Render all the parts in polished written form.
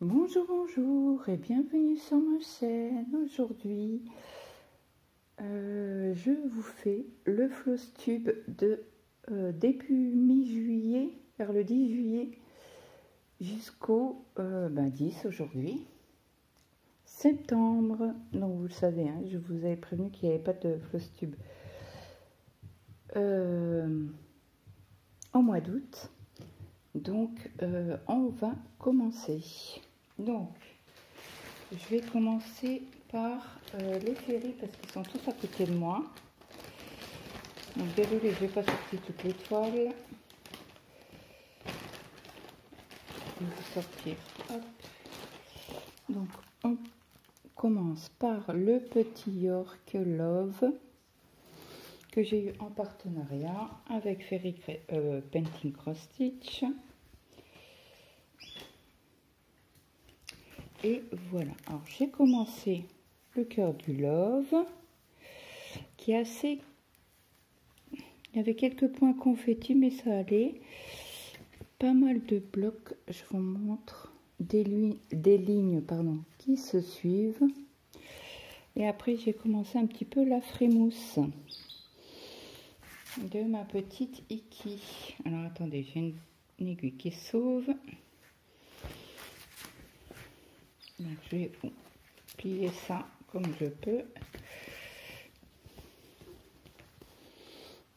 Bonjour, bonjour et bienvenue sur ma chaîne. Aujourd'hui, je vous fais le floss tube de début mi-juillet, vers le 10 juillet jusqu'au 10 aujourd'hui, septembre. Donc vous le savez, hein, je vous avais prévenu qu'il n'y avait pas de floss tube en mois d'août. Donc on va commencer. Donc je vais commencer par les ferries parce qu'ils sont tous à côté de moi. Donc désolée, je n'ai pas sorti toutes les toiles. Je vais vous sortir. Hop. Donc on commence par le petit York Love que j'ai eu en partenariat avec Ferry Painting Cross Stitch. Et voilà, alors j'ai commencé le cœur du Love qui est assez, il y avait quelques points confettis mais ça allait, pas mal de blocs, je vous montre des lignes qui se suivent. Et après j'ai commencé un petit peu la frémousse de ma petite Iki. Alors attendez, j'ai une aiguille qui sauve. Donc, je vais plier ça comme je peux.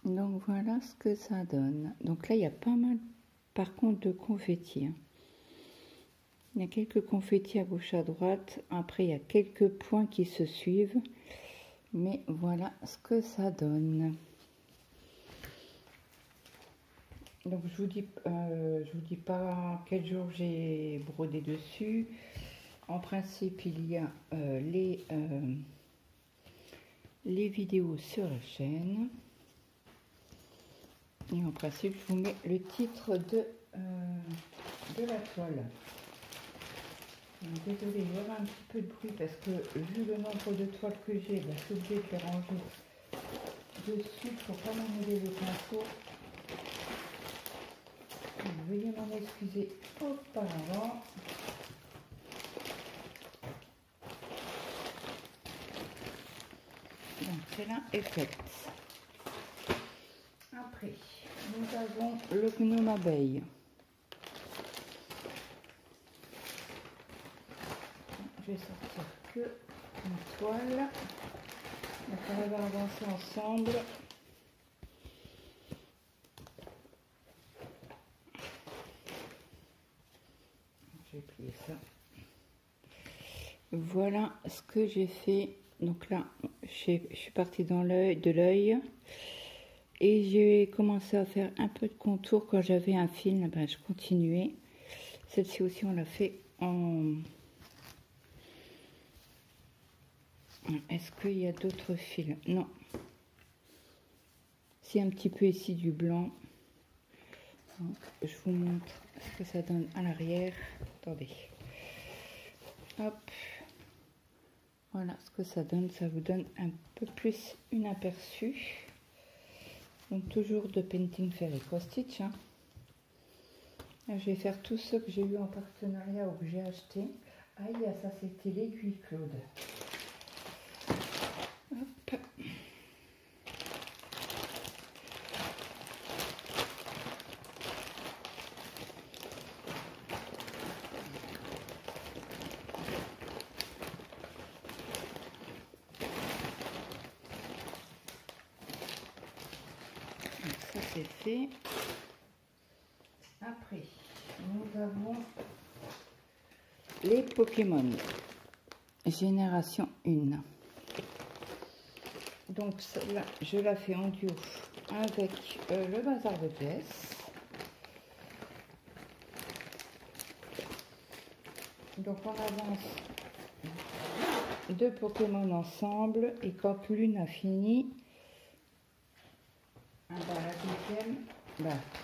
Donc voilà ce que ça donne. Donc là il y a pas mal par contre de confettis. Il y a quelques confettis à gauche à droite. Après il y a quelques points qui se suivent. Mais voilà ce que ça donne. Donc je vous dis pas quel jour j'ai brodé dessus. En principe, il y a les vidéos sur la chaîne. Et en principe, je vous mets le titre de la toile. Désolée, il y aura un petit peu de bruit parce que vu le nombre de toiles que j'ai, je suis obligée de les ranger dessus pour pas m'enlever le pinceau. Veuillez m'en excuser auparavant. Donc celle-là est faite. Après, nous avons le gnome abeille. Je vais sortir que une toile. Donc on va avancer ensemble. Je vais plier ça. Voilà ce que j'ai fait. Donc là, je suis partie dans l'œil et j'ai commencé à faire un peu de contour quand j'avais un fil. Ben, je continuais. Celle-ci aussi, on l'a fait en... Est-ce qu'il y a d'autres fils? Non. C'est un petit peu ici du blanc. Donc, je vous montre ce que ça donne à l'arrière. Attendez. Hop. Voilà ce que ça donne. Ça vous donne un peu plus une aperçu. Donc toujours de Painting Ferry Cross Stitch. Hein. Là, je vais faire tous ceux que j'ai eu en partenariat ou que j'ai acheté. Ah, ça c'était l'aiguille Claude. Hop. Ça c'est fait. Après, nous avons les Pokémon Génération 1. Donc celle-là, je la fais en duo avec le bazar de pièces. Donc on avance deux Pokémon ensemble et quand l'une a fini, la deuxième,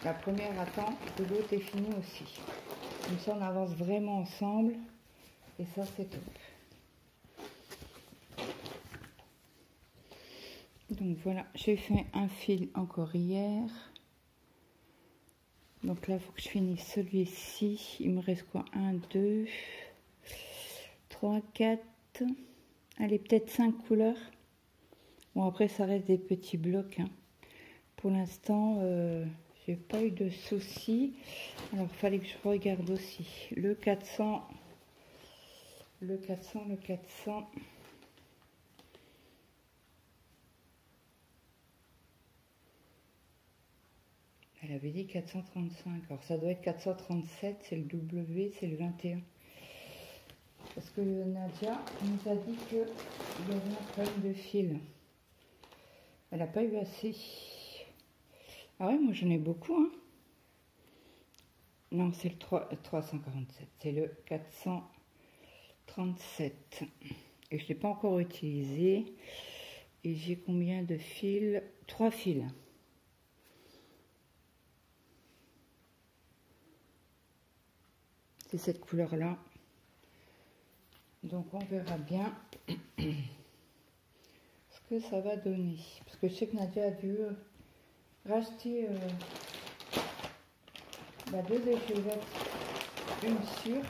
la première attend que l'autre est fini aussi. Comme ça on avance vraiment ensemble et ça c'est top. Donc voilà, j'ai fait un fil encore hier. Donc là, il faut que je finisse celui-ci. Il me reste quoi? 1, 2, 3, 4, allez, peut-être 5 couleurs. Bon, après, ça reste des petits blocs, hein. Pour l'instant, j'ai pas eu de soucis. Alors, il fallait que je regarde aussi le 400. Le 400. Elle avait dit 435. Alors, ça doit être 437. C'est le W, c'est le 21. Parce que Nadia nous a dit qu'il y avait un problème de fil. Elle n'a pas eu assez. Ah ouais, moi j'en ai beaucoup, hein. Non, c'est le 347. C'est le 437. Et je ne l'ai pas encore utilisé. Et j'ai combien de fils? 3 fils. C'est cette couleur-là. Donc on verra bien ce que ça va donner. Parce que je sais que Nadia a dû racheter 2 échevettes, une sûre.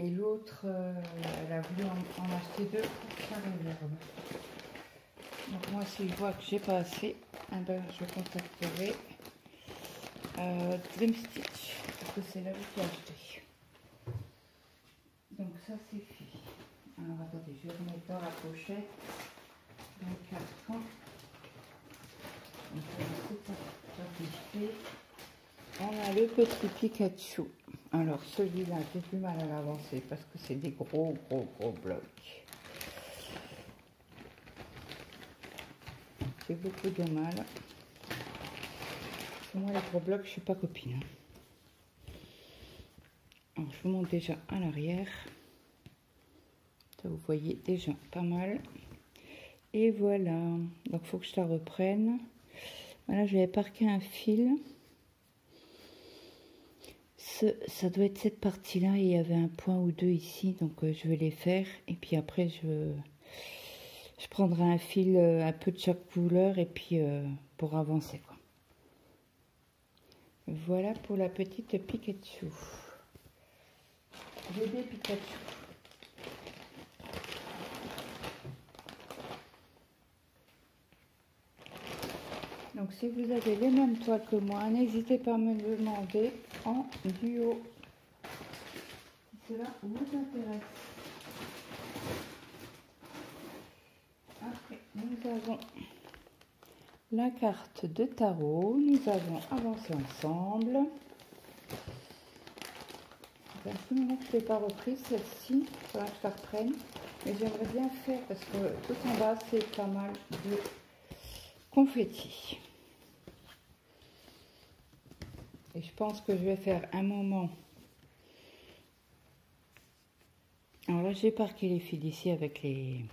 Et l'autre, elle a voulu en acheter 2 pour sa réserve. Donc moi, si je vois que j'ai pas assez, eh ben, je contacterai Dream Stitch, parce que c'est là où j'ai acheté. Donc ça, c'est fait. Alors attendez, je vais remettre dans la pochette, dans le carton. Donc, on a le petit Pikachu. Alors celui-là, j'ai du mal à l'avancer parce que c'est des gros blocs. J'ai beaucoup de mal. Pour moi, les gros blocs, je suis pas copine. Alors, je vous montre déjà à l'arrière. Ça, vous voyez déjà pas mal. Et voilà. Donc, il faut que je la reprenne. Voilà, j'avais parqué un fil. Ça doit être cette partie-là. Il y avait un point ou deux ici. Donc, je vais les faire. Et puis après, je prendrai un fil un peu de chaque couleur. Et puis, pour avancer, quoi. Voilà pour la petite Pikachu. Bébé Pikachu. Donc si vous avez les mêmes toiles que moi, n'hésitez pas à me le demander en duo. Si cela vous intéresse. Après, nous avons la carte de tarot. Nous avons avancé ensemble. Un petit moment que je ne l'ai pas reprise, celle-ci. Il faudra que je la reprenne. Mais j'aimerais bien faire parce que tout en bas, c'est pas mal de confetti. Et je pense que je vais faire un moment. Alors là, j'ai parqué les fils ici avec les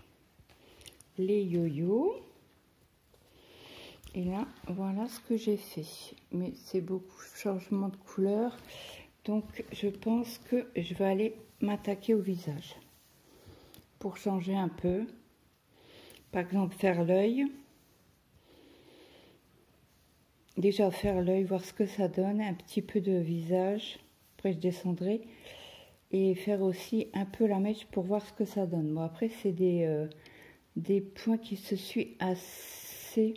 yo-yo. Et là, voilà ce que j'ai fait. Mais c'est beaucoup de changements de couleur. Donc, je pense que je vais aller m'attaquer au visage. Pour changer un peu. Par exemple, faire l'œil. Déjà, faire l'œil, voir ce que ça donne. Un petit peu de visage. Après, je descendrai. Et faire aussi un peu la mèche pour voir ce que ça donne. Bon, après, c'est des points qui se suivent assez.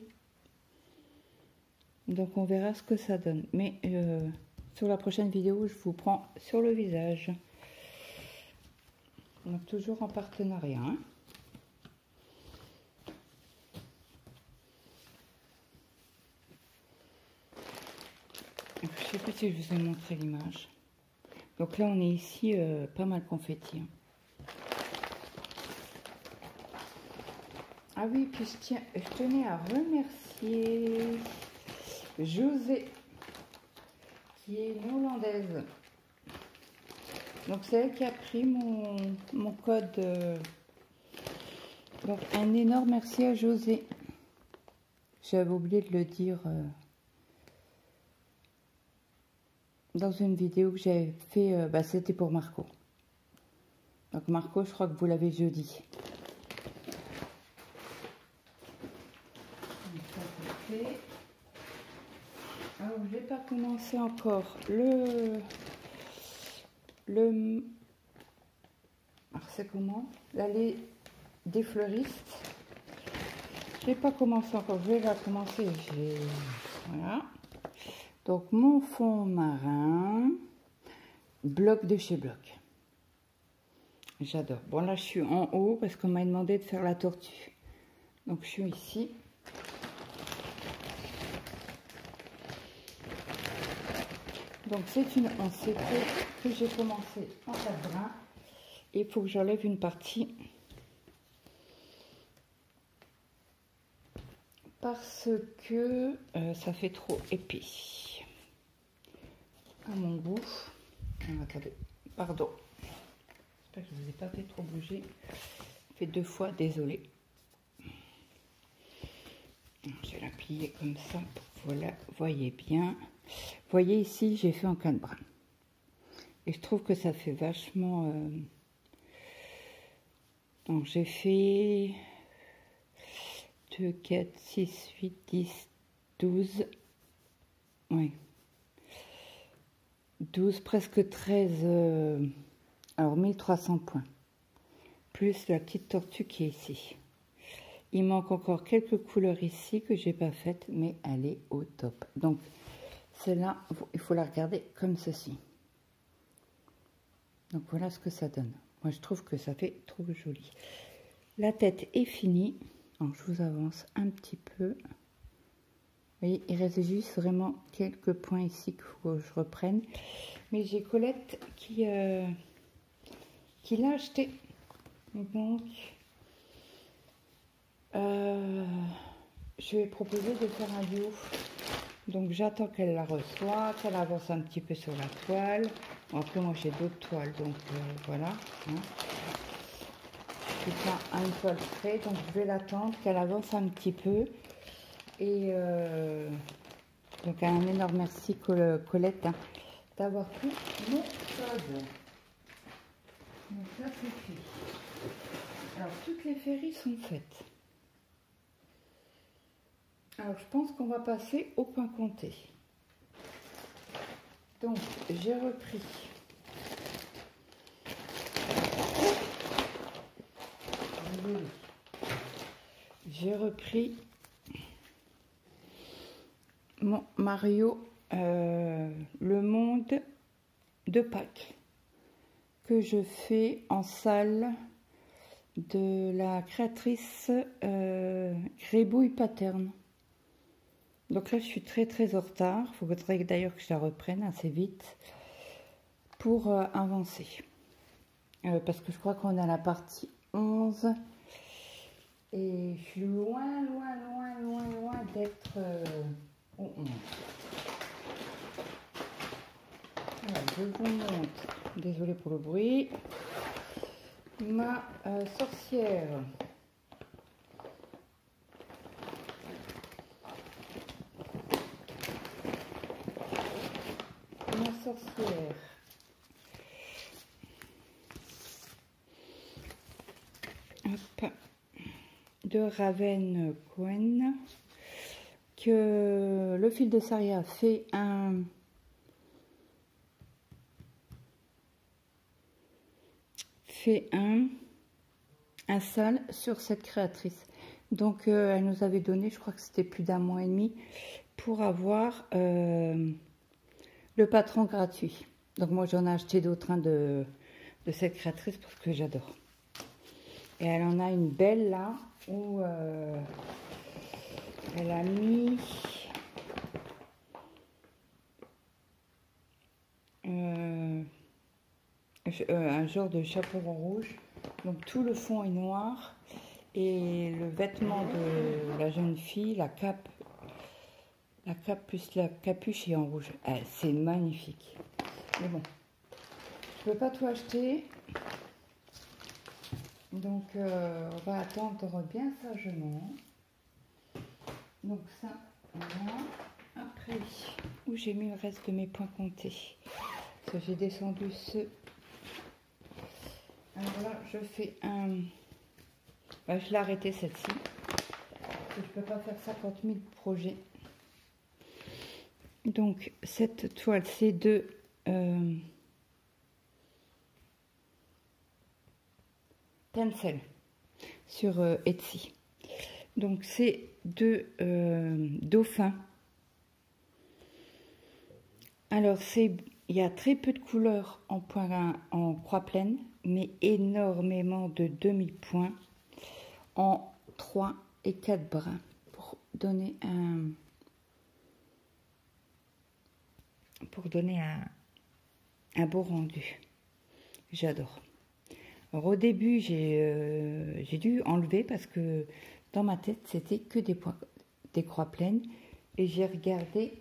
Donc, on verra ce que ça donne. Mais sur la prochaine vidéo, je vous prends sur le visage. Donc, toujours en partenariat. Hein. Je ne sais pas si je vous ai montré l'image. Donc là, on est ici pas mal confetti. Ah oui, puis je tenais à remercier José, qui est une Hollandaise. Donc c'est elle qui a pris mon code. Donc un énorme merci à José. J'avais oublié de le dire dans une vidéo que j'avais fait. C'était pour Marco. Donc Marco, je crois que vous l'avez jeudi. Alors, je n'ai pas commencé encore alors, c'est comment? L'allée des fleuristes. Je n'ai pas commencé encore. Je vais la commencer. Voilà. Donc, mon fond marin. Bloc de chez Bloc. J'adore. Bon, là, je suis en haut parce qu'on m'a demandé de faire la tortue. Donc, je suis ici. Donc, c'est une ancienne que j'ai commencé en 4 brins. Il faut que j'enlève une partie parce que ça fait trop épais à mon goût. Alors, attendez, pardon. J'espère que je ne vous ai pas fait trop bouger. Fait 2 fois, désolé. Je vais la plier comme ça pour que vous la voyez bien. Vous voyez ici, j'ai fait en 4 brins. Et je trouve que ça fait vachement... Donc j'ai fait 2, 4, 6, 8, 10, 12. Oui. 12, presque 13. Alors 1300 points. Plus la petite tortue qui est ici. Il manque encore quelques couleurs ici que j'ai pas faites, mais elle est au top. Donc celle-là, il faut la regarder comme ceci. Donc voilà ce que ça donne. Moi je trouve que ça fait trop joli. La tête est finie. Alors je vous avance un petit peu. Vous voyez, il reste juste vraiment quelques points ici qu'il faut que je reprenne. Mais j'ai Colette qui l'a acheté. Donc je vais proposer de faire un duo. Donc j'attends qu'elle la reçoive, qu'elle avance un petit peu sur la toile. Bon, après moi j'ai d'autres toiles, donc voilà. Hein. Je fais ça à une toile près, donc je vais l'attendre qu'elle avance un petit peu. Et donc un énorme merci Colette hein, d'avoir pris mon code. Donc ça c'est fait. Alors toutes les féeries sont faites. Alors je pense qu'on va passer au point compté. Donc j'ai repris mon Mario le monde de Pâques que je fais en salle de la créatrice Grébouille Pattern. Donc là je suis très en retard, il faudrait d'ailleurs que je la reprenne assez vite pour avancer parce que je crois qu'on est à la partie 11 et je suis loin d'être au 11. Alors, je vous montre, désolée pour le bruit, ma sorcière. Ma sorcière. Hop. De Raven Cohen, que le fil de Saria fait un sol sur cette créatrice. Donc elle nous avait donné, je crois que c'était plus d'1 mois et demi pour avoir le patron gratuit. Donc moi j'en ai acheté d'autres de cette créatrice parce que j'adore. Et elle en a une belle là où elle a mis un genre de chapeau rouge. Donc tout le fond est noir et le vêtement de la jeune fille, la cape plus la capuche est en rouge. C'est magnifique. Mais bon, je peux pas tout acheter. Donc on va attendre bien sagement. Donc ça, voilà. Après, où j'ai mis le reste de mes points comptés. Parce que j'ai descendu ce. Alors là, je fais un. Je l'ai arrêté celle-ci. Je ne peux pas faire 50 000 projets. Donc cette toile, c'est de Tencel sur Etsy. Donc c'est de dauphin. Alors il y a très peu de couleurs en croix pleine, mais énormément de demi-points en 3 et 4 brins pour donner un beau rendu. J'adore. Alors au début, j'ai dû enlever parce que dans ma tête, c'était que des croix pleines. Et j'ai regardé,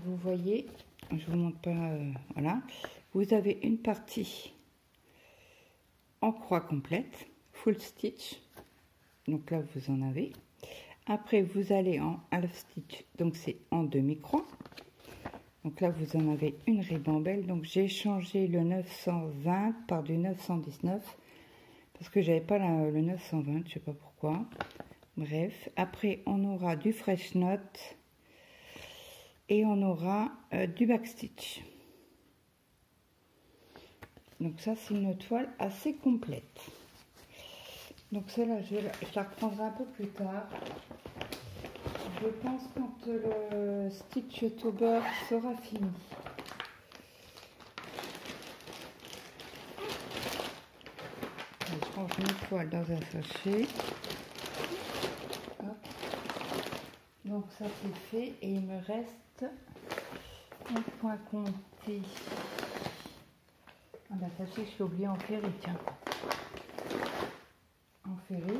vous voyez, je vous montre pas, voilà. Vous avez une partie en croix complète, full stitch. Donc là, vous en avez. Après, vous allez en half stitch, donc c'est en demi-croix. Donc là, vous en avez une ribambelle. Donc j'ai changé le 920 par du 919 parce que j'avais pas le 920, je sais pas pourquoi. Bref, après on aura du fresh knot et on aura du backstitch. Donc ça, c'est une toile assez complète. Donc celle-là, je la reprendrai un peu plus tard. Je pense quand le stitch October sera fini. Je range mes toiles dans un sachet. Hop. Donc ça c'est fait et il me reste un point compté. Ah bah sachez que je suis oubliée en ferré, tiens. En ferré.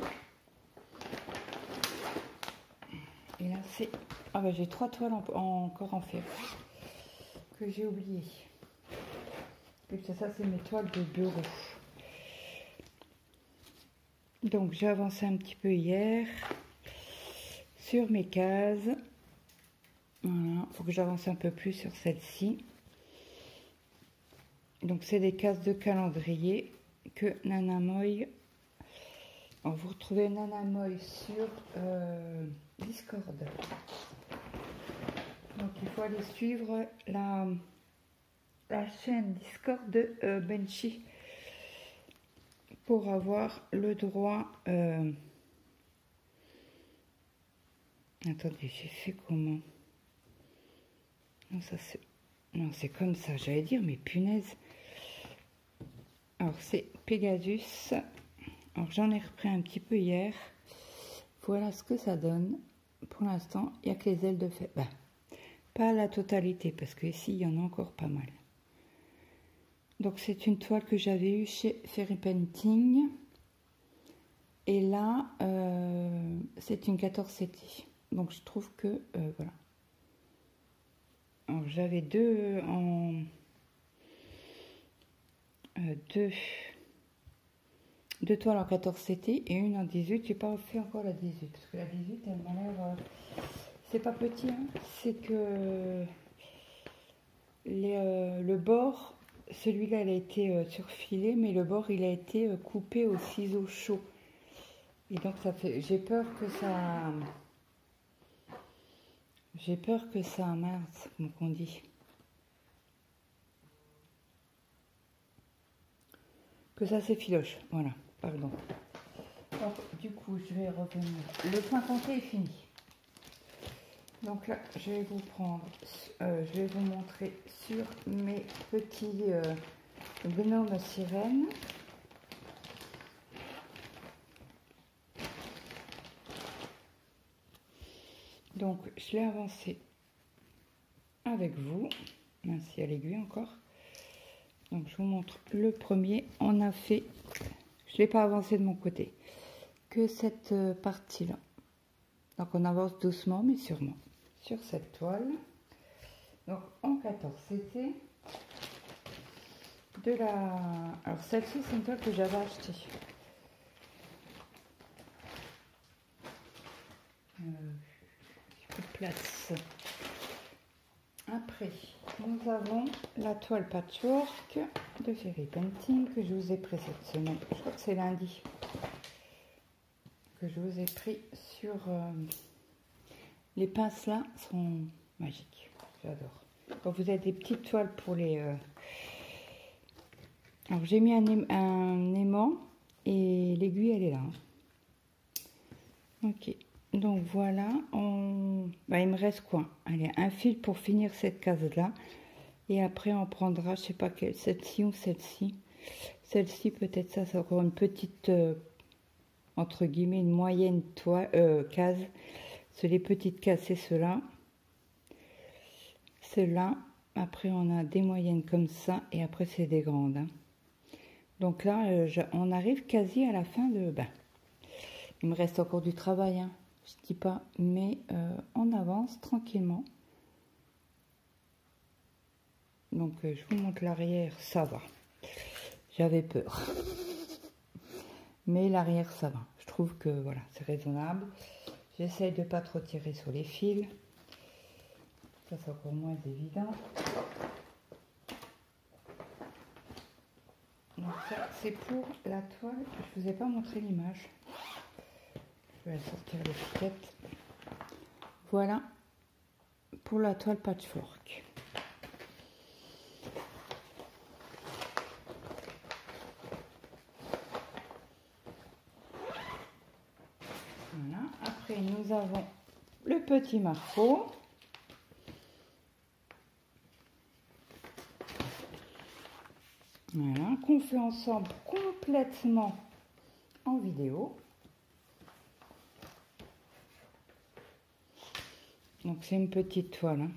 Et là c'est... Ah bah j'ai 3 toiles encore en ferré que j'ai oublié. Et ça c'est mes toiles de bureau. Donc j'ai avancé un petit peu hier sur mes cases. Voilà, il faut que j'avance un peu plus sur celle-ci. Donc c'est des cases de calendrier que Nana Moy. Alors, vous retrouvez Nana Moy sur Discord. Donc il faut aller suivre la chaîne Discord de Benchy pour avoir le droit. Attendez, j'ai fait comment? Non, ça c'est... Non, c'est comme ça, j'allais dire, mais punaise. Alors, c'est Pegasus. Alors, j'en ai repris un petit peu hier. Voilà ce que ça donne. Pour l'instant, il n'y a que les ailes de fer. Ben, pas la totalité, parce que ici, il y en a encore pas mal. Donc, c'est une toile que j'avais eue chez Fairy Painting. Et là, c'est une 14-7. Donc, je trouve que, voilà. Alors, j'avais deux toiles en 14 CT et une en 18. J'ai pas fait encore la 18 parce que la 18 elle m'a l'air c'est pas petit, hein. C'est que le bord, celui-là il a été surfilé, mais le bord il a été coupé au ciseau chaud et donc ça fait, j'ai peur que ça mince, comme on dit. Que ça s'effiloche, voilà, pardon. Alors, du coup, je vais revenir. Le point compté est fini. Donc là, je vais vous montrer sur mes petits bonhommes sirènes. Donc, je l'ai avancé avec vous, ainsi à l'aiguille encore. Donc, je vous montre le premier. On a fait, je ne l'ai pas avancé de mon côté, que cette partie-là. Donc, on avance doucement, mais sûrement sur cette toile. Donc, en 14, c'était de la... Alors, celle-ci, c'est une toile que j'avais achetée. J'ai plus de place. Après, nous avons la toile patchwork de Fairy Painting que je vous ai pris cette semaine. Je crois que c'est lundi que je vous ai pris sur les pinces là sont magique, j'adore. Quand vous avez des petites toiles pour les... Alors j'ai mis un aimant et l'aiguille elle est là. Ok, donc voilà, il me reste quoi? Allez, un fil pour finir cette case là. Et après on prendra, je sais pas quelle, celle-ci ou celle-ci. Celle-ci peut-être ça sera une petite, entre guillemets, une moyenne case. C'est les petites cases, c'est cela. Celle-là. Après on a des moyennes comme ça et après c'est des grandes. Hein. Donc là, on arrive quasi à la fin de... il me reste encore du travail, hein, je dis pas, mais on avance tranquillement. Donc je vous montre l'arrière, ça va. J'avais peur. Mais l'arrière, ça va. Je trouve que voilà, c'est raisonnable. J'essaye de pas trop tirer sur les fils. Ça, c'est encore moins évident. Donc ça, c'est pour la toile. Je vous ai pas montré l'image. Je vais sortir l'étiquette. Voilà pour la toile patchwork. Voilà. Après, nous avons le petit marteau. Voilà, qu'on fait ensemble complètement en vidéo. Donc c'est une petite toile. Hein.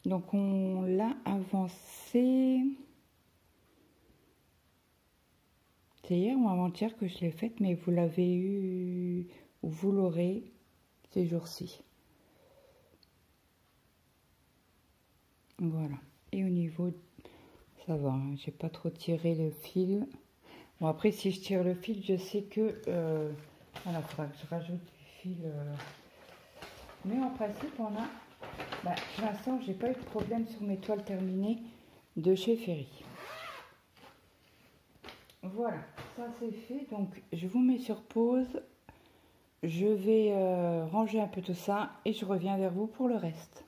Donc on l'a avancé. C'est hier ou avant-hier que je l'ai faite, mais vous l'avez eu ou vous l'aurez ces jours-ci. Voilà. Et au niveau, ça va, hein, j'ai pas trop tiré le fil. Bon après si je tire le fil, je sais que voilà, il faudra que je rajoute du fil. Mais en principe, on a... pour l'instant, j'ai pas eu de problème sur mes toiles terminées de chez Ferry. Voilà, ça c'est fait. Donc, je vous mets sur pause. Je vais ranger un peu tout ça et je reviens vers vous pour le reste.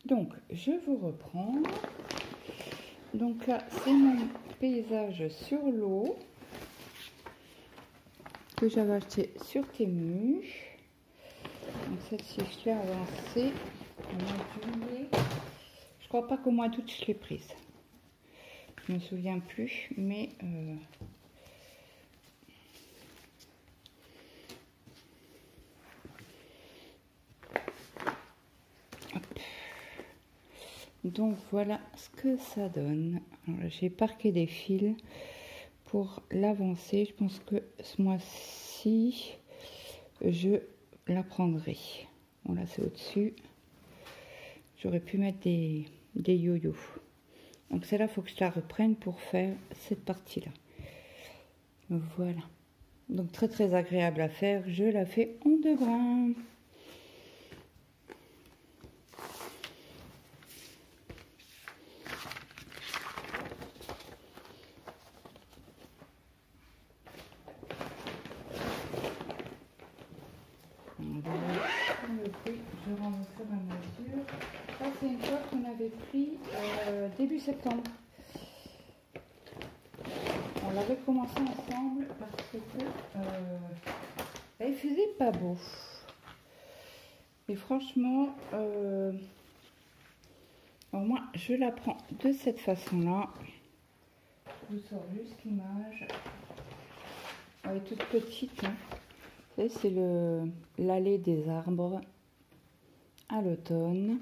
Donc, je vous reprends. Donc là, c'est mon paysage sur l'eau que j'avais acheté sur Temu. Donc celle-ci, je l'ai avancée au mois de juillet. Je crois pas qu'au mois d'août, je l'ai prise. Je me souviens plus, mais... Donc voilà ce que ça donne. J'ai parqué des fils pour l'avancer. Je pense que ce mois-ci, je la prendrai. Bon là c'est au-dessus. J'aurais pu mettre des yo-yo. Donc celle-là, il faut que je la reprenne pour faire cette partie-là. Voilà. Donc très très agréable à faire. Je la fais en 2 brins. Je rentre au fur et à mesure. Ça, c'est une toile qu'on avait pris début septembre. On l'avait commencé ensemble parce que il faisait pas beau. Et franchement, au moins, je la prends de cette façon-là. Je vous sors juste l'image. Elle est toute petite. Hein. C'est l'allée des arbres à l'automne.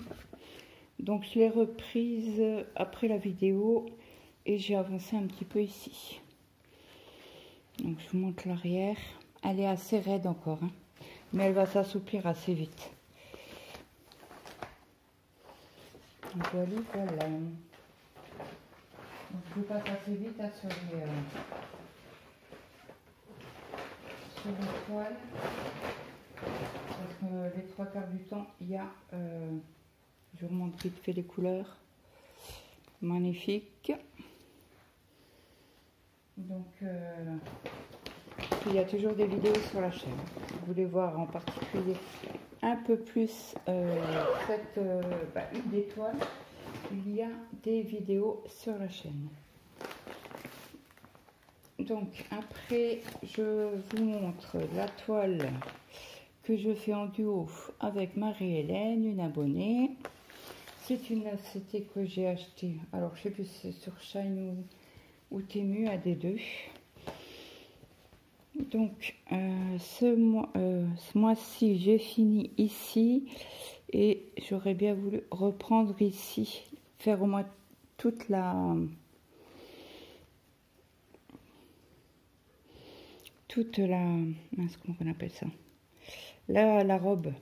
Donc je l'ai reprise après la vidéo et j'ai avancé un petit peu ici. Donc je vous montre l'arrière. Elle est assez raide encore, hein, mais elle va s'assouplir assez vite. Voilà, voilà. Donc je passe assez vite hein, sur les toiles. Parce que les 3/4 du temps, il y a... je vous montre vite fait les couleurs. Magnifique. Donc, il y a toujours des vidéos sur la chaîne. Vous voulez voir en particulier un peu plus cette huile d'étoile, il y a des vidéos sur la chaîne. Donc après, je vous montre la toile que je fais en duo avec Marie-Hélène, une abonnée. C'est une ACT que j'ai acheté. Alors je sais plus si c'est sur Shine ou Temu, à des deux. Donc ce mois-ci, j'ai fini ici et j'aurais bien voulu reprendre ici, faire au moins toute la mince, comment on appelle ça, la robe.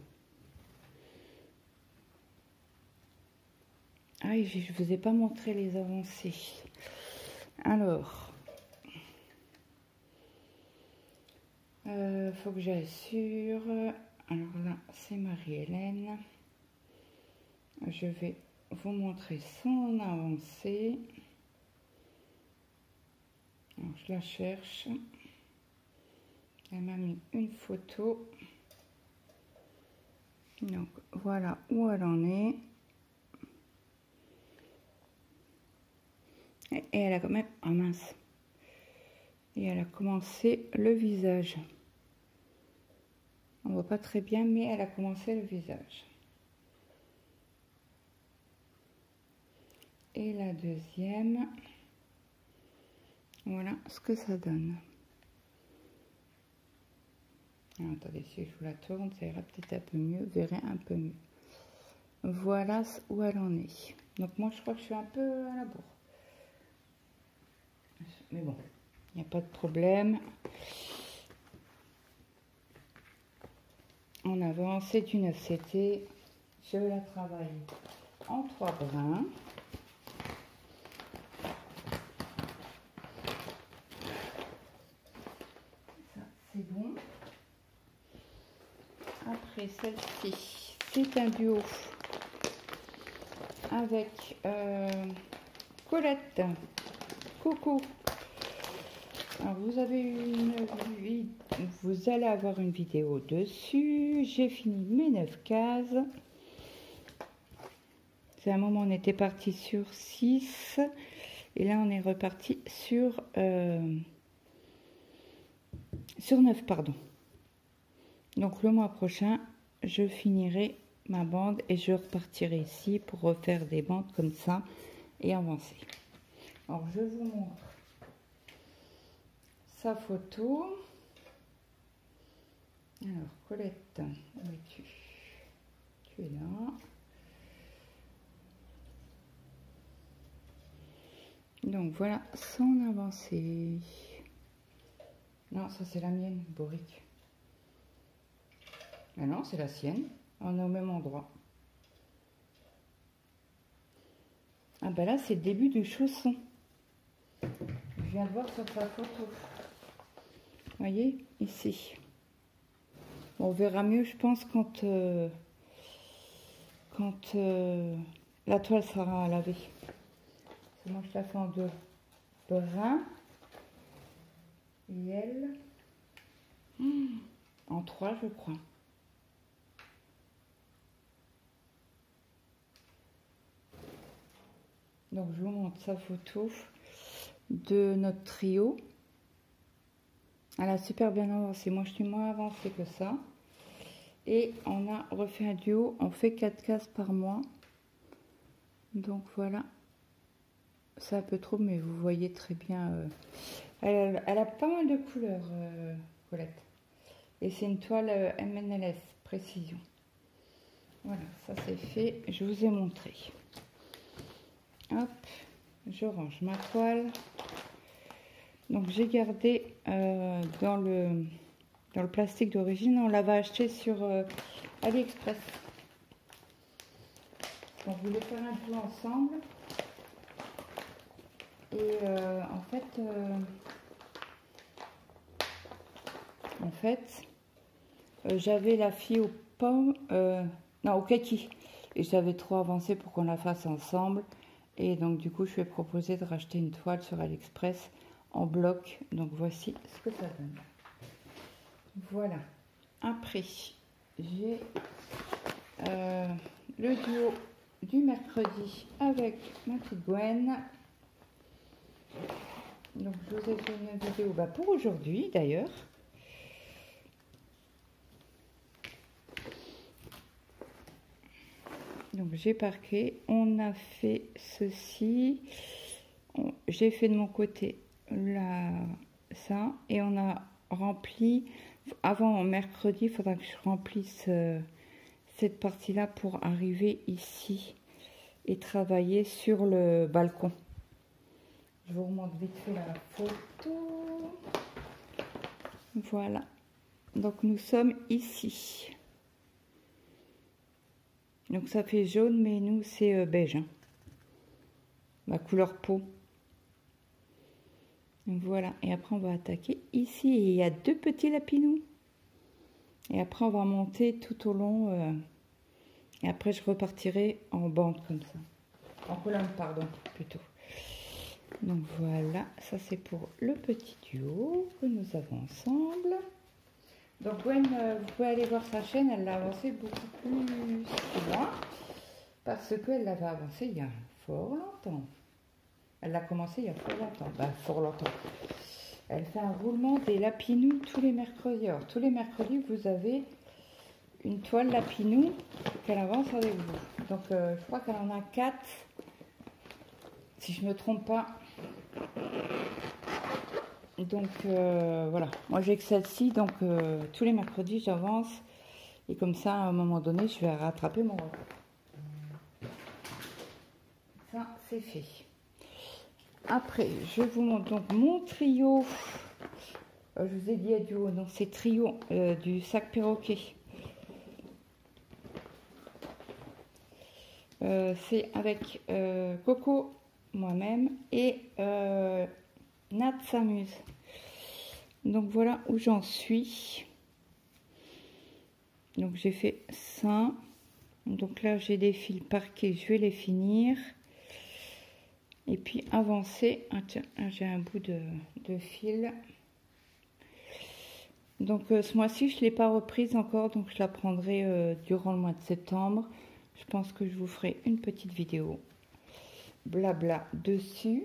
Ah, je vous ai pas montré les avancées. Alors, faut que j'aille sur. Alors là, c'est Marie-Hélène. Je vais vous montrer son avancée. Alors, je la cherche. Elle m'a mis une photo. Donc, voilà où elle en est. Et elle a quand même... Ah mince. Et elle a commencé le visage. On voit pas très bien, mais elle a commencé le visage. Et la deuxième, voilà ce que ça donne. Alors, attendez, si je vous la tourne, ça ira peut-être un peu mieux, vous verrez un peu mieux. Voilà où elle en est. Donc moi, je crois que je suis un peu à la bourre. Mais bon, il n'y a pas de problème. En avant, c'est une FCT. Je la travaille en 3 brins. Ça, c'est bon. Après, celle-ci, c'est un duo avec Colette. Coucou. Alors, vous allez avoir une vidéo dessus. J'ai fini mes 9 cases. C'est un moment, on était parti sur 6. Et là, on est reparti sur 9, pardon. Donc, le mois prochain, je finirai ma bande et je repartirai ici pour refaire des bandes comme ça et avancer. Alors, je vous montre sa photo. Alors, Colette, où es-tu? Tu es là. Donc, voilà son avancée. Non, ça c'est la mienne, Boric. Ah non, c'est la sienne. On est au même endroit. Ah ben là, c'est le début du chausson. Je viens de voir sur sa photo. Vous voyez, ici. On verra mieux, je pense, quand la toile sera lavée. Moi, je la fais en 2 brins. Et elle, en 3, je crois. Donc, je vous montre sa photo de notre trio. Elle a super bien avancé. Moi, je suis moins avancée que ça. Et on a refait un duo. On fait 4 cases par mois. Donc, voilà. C'est un peu trop, mais vous voyez très bien. Elle a pas mal de couleurs, Colette. Et c'est une toile MNLS, précision. Voilà, ça c'est fait. Je vous ai montré. Hop, je range ma toile. Donc j'ai gardé dans le plastique d'origine. On l'avait acheté sur AliExpress. On voulait faire un peu ensemble. Et en fait, j'avais la fille aux pommes, non, au kaki. Et j'avais trop avancé pour qu'on la fasse ensemble. Et donc, du coup, je lui ai proposé de racheter une toile sur AliExpress en bloc. Donc, voici ce que ça donne. Voilà. Après, j'ai le duo du mercredi avec ma petite Gwen. Donc je vous ai fait une vidéo pour aujourd'hui d'ailleurs. Donc j'ai parqué, on a fait ceci, j'ai fait de mon côté là ça et on a rempli avant mercredi. Il faudra que je remplisse cette partie là pour arriver ici et travailler sur le balcon. Je vous remonte vite fait la photo. Voilà, donc nous sommes ici. Donc ça fait jaune, mais nous c'est beige, hein. Ma couleur peau. Donc voilà, et après on va attaquer ici. Et il y a 2 petits lapinous. Et après on va monter tout au long. Et après je repartirai en bande comme ça. En colonne, pardon, plutôt. Donc voilà, ça c'est pour le petit duo que nous avons ensemble. Donc Gwen, vous pouvez aller voir sa chaîne, elle l'a avancé beaucoup plus loin. Parce qu'elle l'avait avancé il y a fort longtemps. Elle l'a commencé il y a fort longtemps. Fort longtemps. Elle fait un roulement des lapinous tous les mercredis. Alors tous les mercredis, vous avez une toile lapinou qu'elle avance avec vous. Donc je crois qu'elle en a 4. Si je ne me trompe pas. Donc voilà, moi j'ai que celle-ci, donc tous les mercredis j'avance et comme ça à un moment donné je vais rattraper mon record. Ça c'est fait. Après je vous montre donc mon trio, je vous ai dit à duo, donc c'est trio du sac perroquet. C'est avec Coco, moi-même et Nat s'amuse. Donc voilà où j'en suis. Donc j'ai fait ça. Donc là j'ai des fils parqués, je vais les finir. Et puis avancer. Ah tiens, j'ai un bout de fil. Donc ce mois-ci je ne l'ai pas reprise encore, donc je la prendrai durant le mois de septembre. Je pense que je vous ferai une petite vidéo blabla dessus.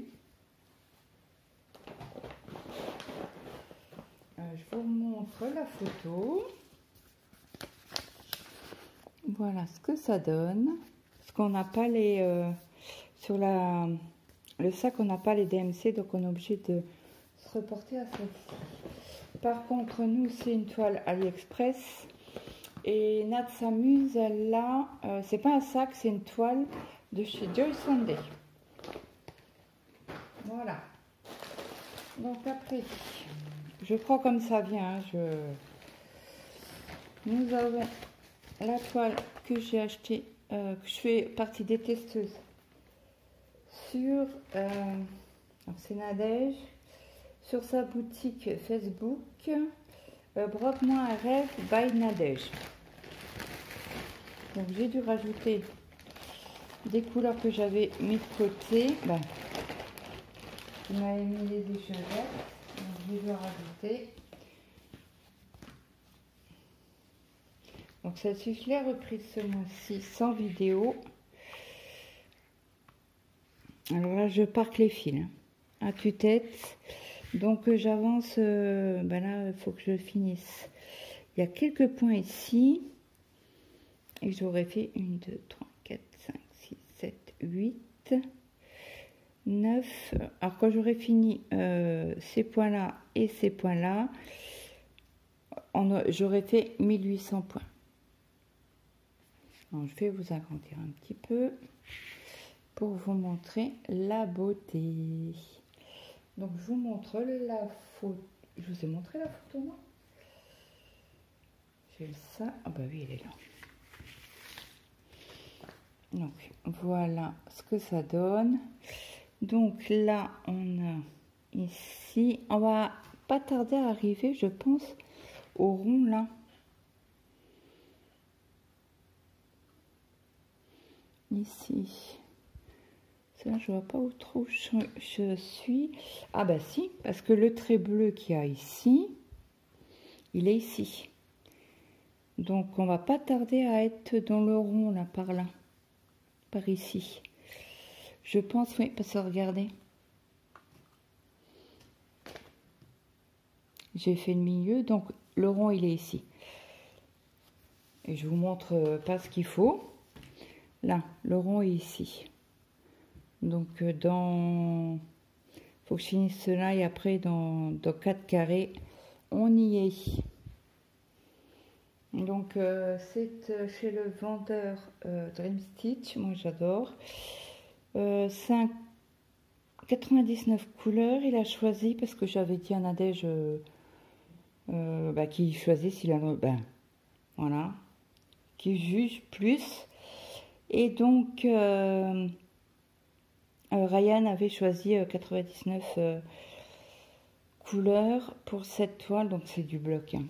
Je vous montre la photo. Voilà ce que ça donne. Parce qu'on n'a pas les... sur le sac, on n'a pas les DMC, donc on est obligé de se reporter à celle-ci. Par contre, nous, c'est une toile AliExpress. Et Nat s'amuse, elle a... c'est pas un sac, c'est une toile de chez Joy Sunday. Voilà. Donc après... Je prends comme ça vient. Nous avons la toile que j'ai achetée, que je fais partie des testeuses sur, c'est Nadège, sur sa boutique Facebook, Broque-moi un rêve by Nadège. Donc j'ai dû rajouter des couleurs que j'avais mis de côté. Vous m'avez mis les échevettes. Je vais rajouter. Donc celle-ci, je l'ai reprise ce mois-ci sans vidéo. Alors là, je parque les fils à tue-tête. Donc j'avance. Là, il faut que je finisse. Il y a quelques points ici. Et j'aurais fait 1, 2, 3, 4, 5, 6, 7, 8... 9. Alors quand j'aurai fini ces points là et ces points là, j'aurai fait 1800 points. Alors, je vais vous agrandir un petit peu pour vous montrer la beauté. Donc je vous montre la photo. Je vous ai montré la photo, moi. J'ai ça. Ah bah oui, elle est là. Donc voilà ce que ça donne. Donc là, on a ici, on va pas tarder à arriver, je pense, au rond là. Ici. Ça, je vois pas où trop je suis. Ah bah si, parce que le trait bleu qu'il y a ici, il est ici. Donc on va pas tarder à être dans le rond là, par ici. Je pense, oui, parce que regardez. J'ai fait le milieu, donc le rond il est ici. Et je vous montre pas ce qu'il faut. Là, le rond est ici. Donc faut que je finisse cela et après dans 4 carrés, on y est. Donc c'est chez le vendeur Dream Stitch, moi j'adore. 99 couleurs, il a choisi parce que j'avais dit à Nadège qui choisit s'il a voilà, qui juge plus. Et donc Ryan avait choisi 99 couleurs pour cette toile, donc c'est du bloc, hein.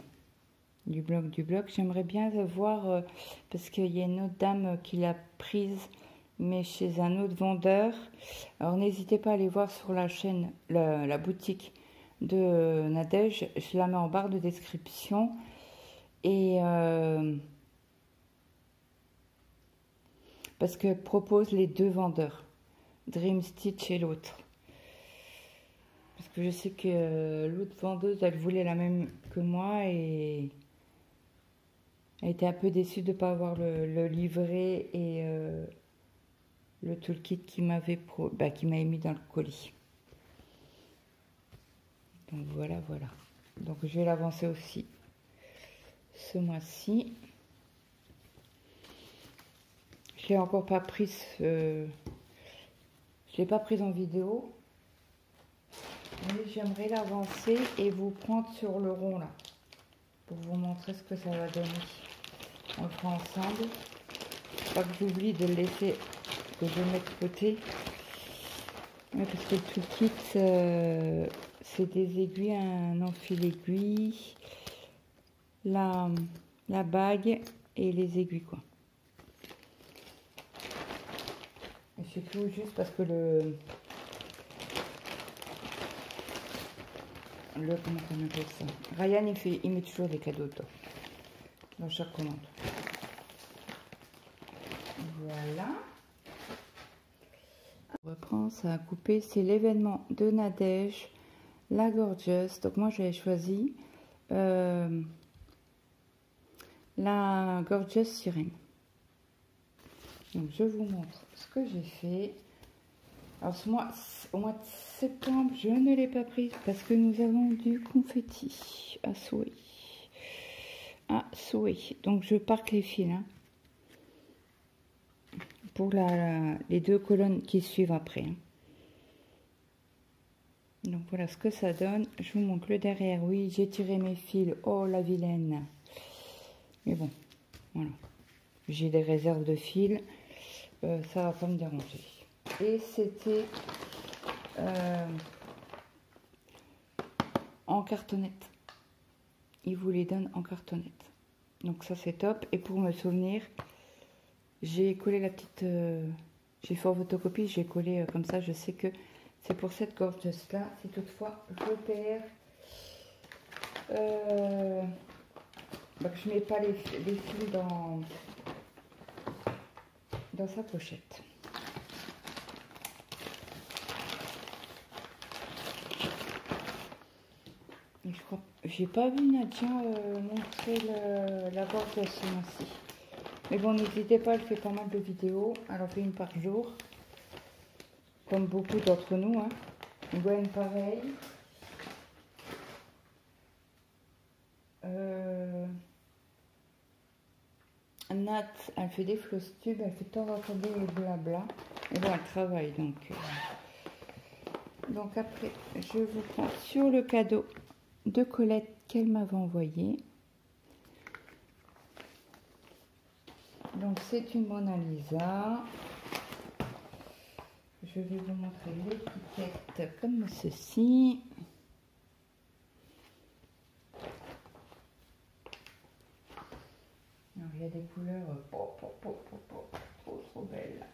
Du bloc. J'aimerais bien voir parce qu'il y a une autre dame qui l'a prise, mais chez un autre vendeur. Alors n'hésitez pas à aller voir sur la chaîne, la boutique de Nadège. Je la mets en barre de description. Et parce qu'elle propose les deux vendeurs, Dream Stitch et l'autre. Parce que je sais que l'autre vendeuse, elle voulait la même que moi et elle était un peu déçue de ne pas avoir le livret et le toolkit qui m'avait mis dans le colis. Donc voilà. Donc je vais l'avancer aussi ce mois-ci. Je l'ai encore pas prise. Je l'ai pas prise en vidéo. Mais j'aimerais l'avancer et vous prendre sur le rond là. Pour vous montrer ce que ça va donner. On le fera ensemble. Pas que j'oublie de le laisser, que je mette de côté. Ouais, parce que le toolkit, c'est des aiguilles, un enfil aiguille, la bague et les aiguilles quoi. Et c'est tout juste parce que comment on appelle ça, Ryan il met toujours des cadeaux dedans dans chaque commande. Voilà. On reprend, ça a coupé, c'est l'événement de Nadège, la Gorgeous. Donc moi j'avais choisi la Gorgeous Sirène. Donc je vous montre ce que j'ai fait. Alors au mois de septembre, je ne l'ai pas prise parce que nous avons du confetti à souhait. Donc je parque les fils hein, pour les deux colonnes qui suivent après. Hein. Donc voilà ce que ça donne. Je vous montre le derrière. Oui, j'ai tiré mes fils. Oh la vilaine. Mais bon, voilà. J'ai des réserves de fils. Ça va pas me déranger. Et c'était en cartonnette. Il vous les donne en cartonnette. Donc ça c'est top. Et pour me souvenir, j'ai collé la petite... j'ai fait en photocopie, j'ai collé comme ça. Je sais que c'est pour cette gorgeous là. Si toutefois je perds... que je mets pas les fils dans sa pochette. Et je crois, j'ai pas vu Nadia montrer la gorgeous ce mois-ci. Mais bon, n'hésitez pas, elle fait pas mal de vidéos. Elle en fait une par jour. Comme beaucoup d'entre nous. Hein. Gwen, pareil. Nat, elle fait des floss tubes, elle fait tant raconter et blabla. Et bon, elle travaille donc. Donc après, je vous prends sur le cadeau de Colette qu'elle m'avait envoyé. Donc c'est une Mona Lisa. Je vais vous montrer l'étiquette comme ceci. Alors, il y a des couleurs trop belles.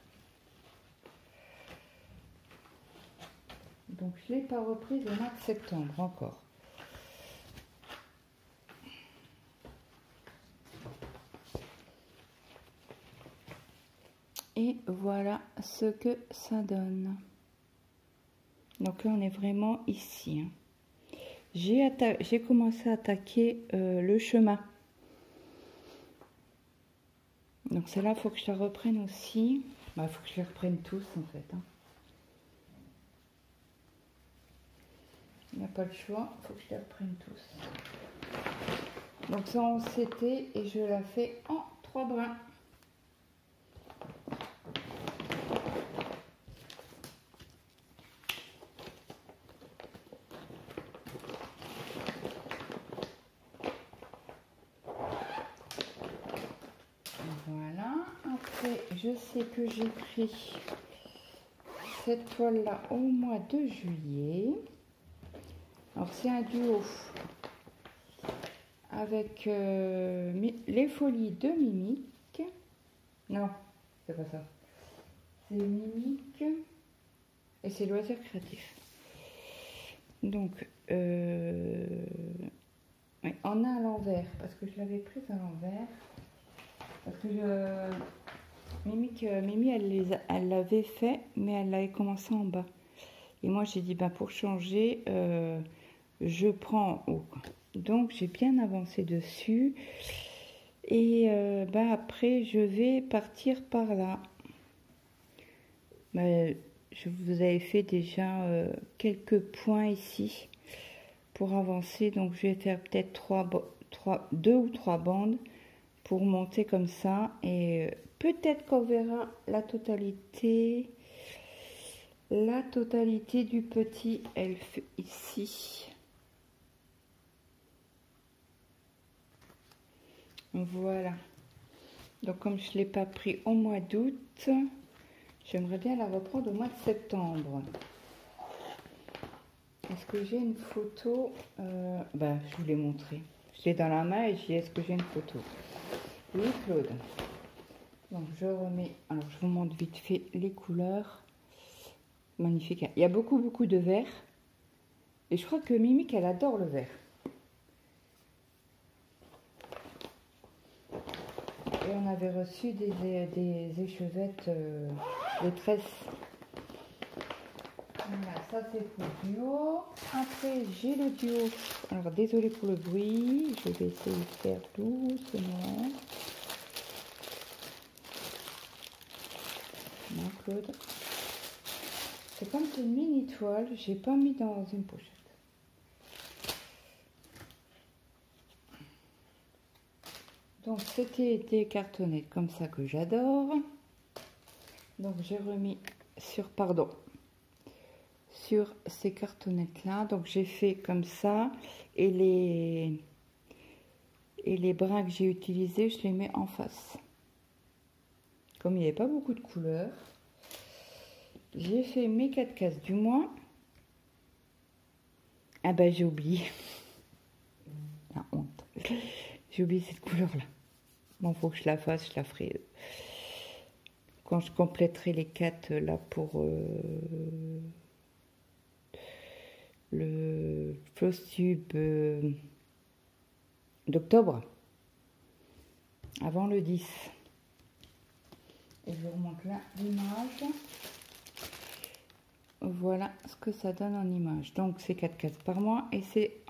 Donc je ne l'ai pas reprise au mois de septembre encore. voilà ce que ça donne. Donc là on est vraiment ici, hein. J'ai commencé à attaquer le chemin. Donc celle-là, il faut que je la reprenne aussi. Bah, faut que je les reprenne tous en fait, hein. Il n'y a pas le choix, il faut que je les reprenne tous. Donc ça on s'était et je la fais en 3 brins. Voilà, après je sais que j'ai pris cette toile là au mois de juillet. Alors c'est un duo avec les folies de Mimic. Non, c'est pas ça. C'est Mimic et c'est Loisirs Créatifs. Donc ouais, on a à l'envers parce que je l'avais prise à l'envers. Parce que Mimi, elle l'avait fait, mais elle l'avait commencé en bas. Et moi, j'ai dit, bah, pour changer, je prends en haut. Donc, j'ai bien avancé dessus. Et bah, après, je vais partir par là. Bah, je vous avais fait déjà quelques points ici pour avancer. Donc, je vais faire peut-être 2 ou 3 bandes pour monter comme ça. Et peut-être qu'on verra la totalité du petit elfe ici. Voilà. Donc comme je ne l'ai pas pris au mois d'août, j'aimerais bien la reprendre au mois de septembre. Est-ce que j'ai une photo? Bah, je vous l'ai montré. Je l'ai dans la main et j'ai dit, est-ce que j'ai une photo? Oui, Claude. Donc je remets, alors je vous montre vite fait les couleurs. Magnifique. Il y a beaucoup de vert. Et je crois que Mimic, elle adore le vert. Et on avait reçu des échevettes, des tresses. Voilà, ça c'est pour le duo. Après, j'ai le duo. Alors, désolé pour le bruit. Je vais essayer de faire doucement. Non, Claude. C'est comme une mini toile. J'ai pas mis dans une pochette. Donc, c'était des cartonnettes comme ça que j'adore. Donc, j'ai remis sur ces cartonnettes là. Donc j'ai fait comme ça et les brins que j'ai utilisés, je les mets en face. Comme il n'y avait pas beaucoup de couleurs, j'ai fait mes 4 cases du mois. Ah bah j'ai oublié. La honte. J'ai oublié cette couleur là. Bon, faut que je la fasse, je la ferai quand je compléterai les 4 là pour le floss tube d'octobre, avant le 10. Et je vous remonte là l'image. Voilà ce que ça donne en image. Donc c'est 4 cases par mois et c'est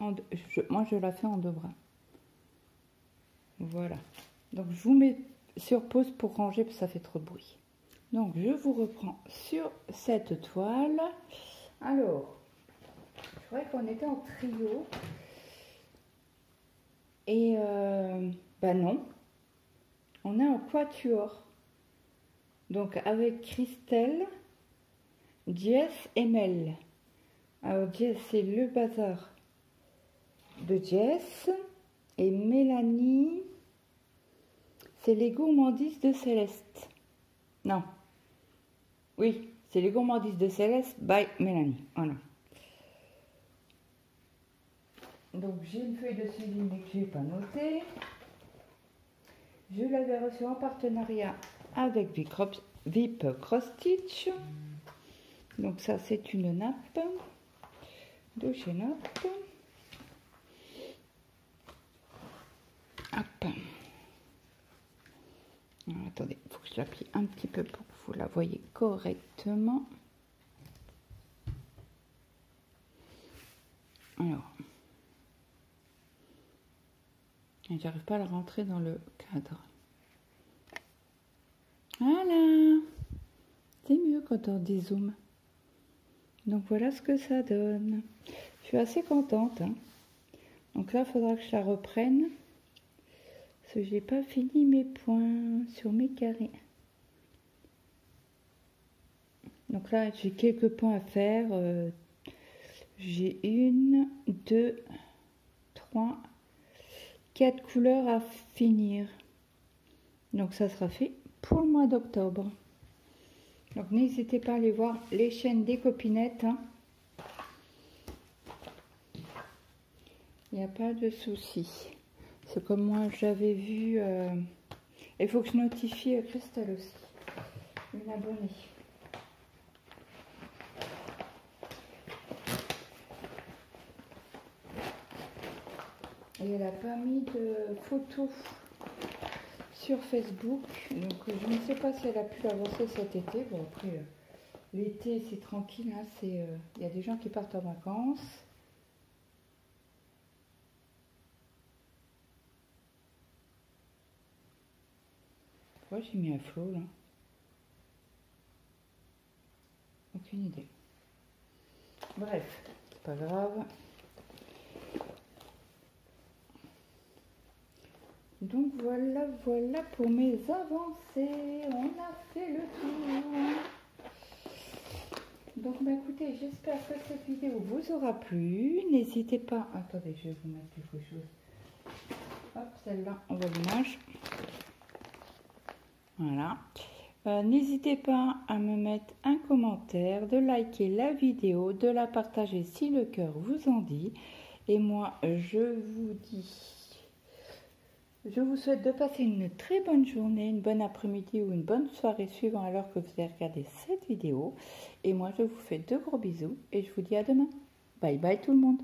moi je la fais en 2 bras. Voilà. Donc je vous mets sur pause pour ranger parce que ça fait trop de bruit. Donc je vous reprends sur cette toile. Alors, je croyais qu'on était en trio. Et bah non, on est en quatuor. Donc avec Christelle, Jess et Mel. Alors Jess, c'est le bazar de Jess. Et Mélanie, c'est les gourmandises de Céleste. Non. Oui, c'est les gourmandises de Céleste by Mélanie. Voilà. Donc j'ai une feuille de suivi mais que je n'ai pas notée. Je l'avais reçue en partenariat avec VIP Cross Stitch. Donc ça c'est une nappe de chez Nappe. Hop. Attendez, il faut que je l'appuie un petit peu pour que vous la voyez correctement. Alors, j'arrive pas à la rentrer dans le cadre. Voilà, c'est mieux quand on dézoome. Donc voilà ce que ça donne. Je suis assez contente, hein. Donc là, il faudra que je la reprenne. Parce que j'ai pas fini mes points sur mes carrés. Donc là, j'ai quelques points à faire. J'ai 1, 2, 3, 4 couleurs à finir. Donc ça sera fait pour le mois d'octobre. Donc n'hésitez pas à aller voir les chaînes des copinettes, hein. Il n'y a pas de souci. C'est comme moi j'avais vu. Il faut que je notifie Christelle aussi, une abonnée. Et elle n'a pas mis de photos sur Facebook. Donc je ne sais pas si elle a pu l'avancer cet été. Bon après, l'été c'est tranquille, hein, il y a des gens qui partent en vacances. Pourquoi j'ai mis un flot là? Aucune idée. Bref, c'est pas grave. Donc voilà pour mes avancées. On a fait le tour. Donc bah écoutez, j'espère que cette vidéo vous aura plu. N'hésitez pas. Attendez, je vais vous mettre quelque chose. Hop, celle-là, on va l'image. Voilà. N'hésitez pas à me mettre un commentaire, de liker la vidéo, de la partager si le cœur vous en dit. Et moi, je vous souhaite de passer une très bonne journée, une bonne après-midi ou une bonne soirée suivant à l'heure que vous avez regardé cette vidéo. Et moi, je vous fais de gros bisous et je vous dis à demain. Bye bye tout le monde.